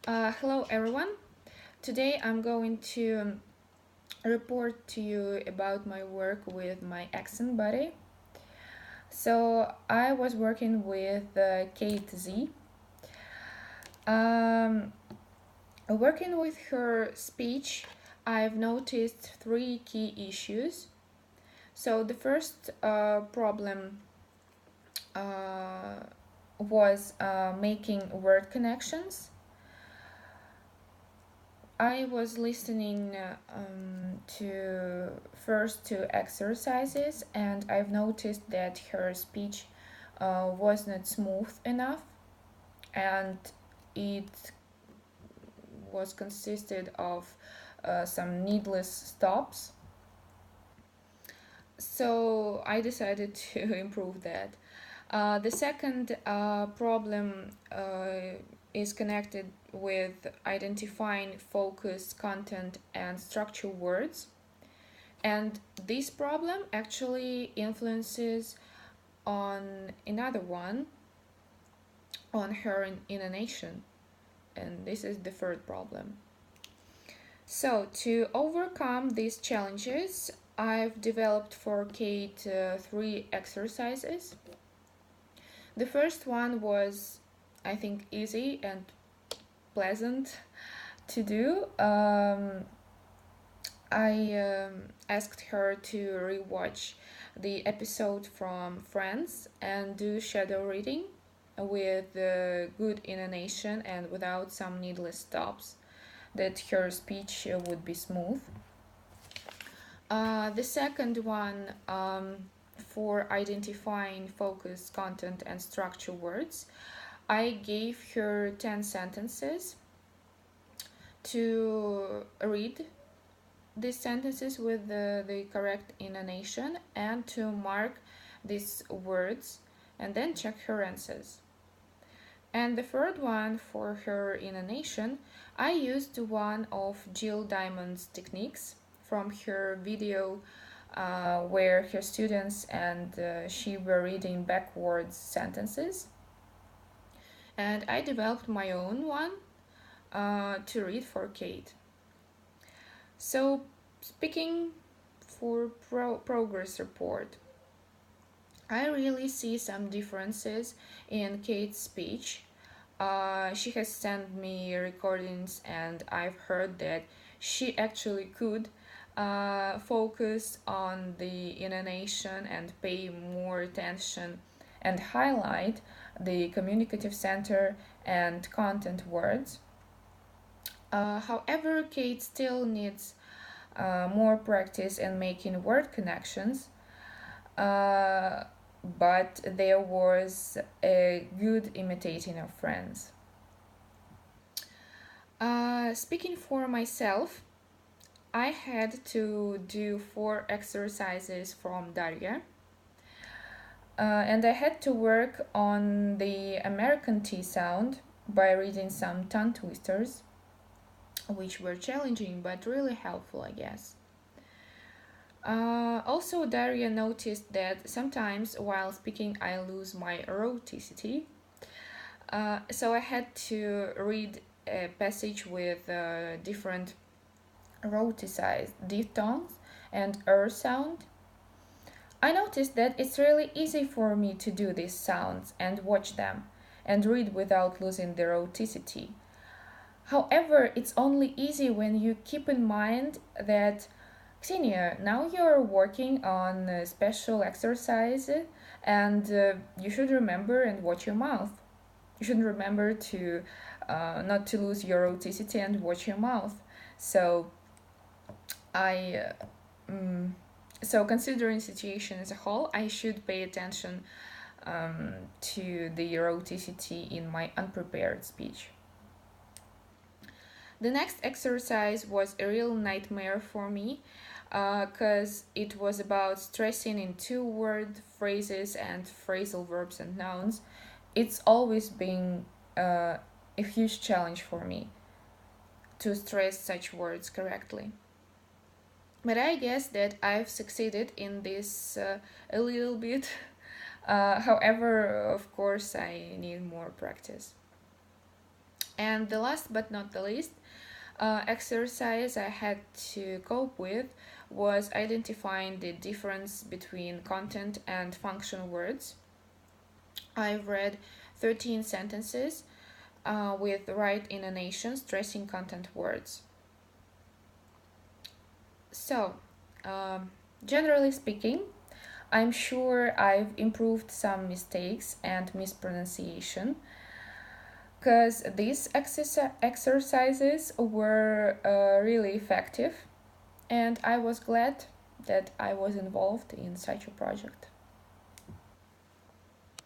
Hello everyone. Today I'm going to report to you about my work with my accent buddy. So I was working with Kate Z. Um, Working with her speech, I've noticed three key issues. So the first problem was making word connections. I was listening to first two exercises, and I've noticed that her speech was not smooth enough, and it was consisted of some needless stops. So I decided to improve that. The second problem is connected with identifying focus, content, and structure words. And this problem actually influences on another one, on her intonation. And this is the third problem. So to overcome these challenges, I've developed for Kate three exercises. The first one was, I think, easy and pleasant to do. I asked her to rewatch the episode from Friends and do shadow reading with good intonation and without some needless stops, that her speech would be smooth. The second one, for identifying focus, content, and structure words, I gave her 10 sentences to read these sentences with the correct intonation and to mark these words and then check her answers. And the third one, for her intonation, I used one of Jill Diamond's techniques from her video where her students and she were reading backwards sentences. And I developed my own one to read for Kate. So, speaking for progress report, I really see some differences in Kate's speech. She has sent me recordings, and I've heard that she actually could focus on the intonation and pay more attention and highlight the communicative center and content words. However, Kate still needs more practice in making word connections, uh, but there was a good imitating of friends. Speaking for myself, I had to do 4 exercises from Daria. And I had to work on the American T sound by reading some tongue twisters, which were challenging but really helpful, I guess. Also, Daria noticed that sometimes while speaking I lose my eroticity. So I had to read a passage with different eroticized diphthongs and sound. I noticed that it's really easy for me to do these sounds and watch them and read without losing their eroticity. However, it's only easy when you keep in mind that Xenia, now you're working on a special exercise and you should remember and watch your mouth. You should remember to not to lose your eroticity and watch your mouth. So I so considering situation as a whole, I should pay attention to the eroticity in my unprepared speech. The next exercise was a real nightmare for me because it was about stressing in 2 word phrases and phrasal verbs and nouns. It's always been a huge challenge for me to stress such words correctly. But I guess that I've succeeded in this a little bit. However, of course, I need more practice. And the last but not the least exercise I had to cope with was identifying the difference between content and function words. I read 13 sentences with right intonation stressing content words. So, generally speaking, I'm sure I've improved some mistakes and mispronunciation because these exercises were really effective, and I was glad that I was involved in such a project.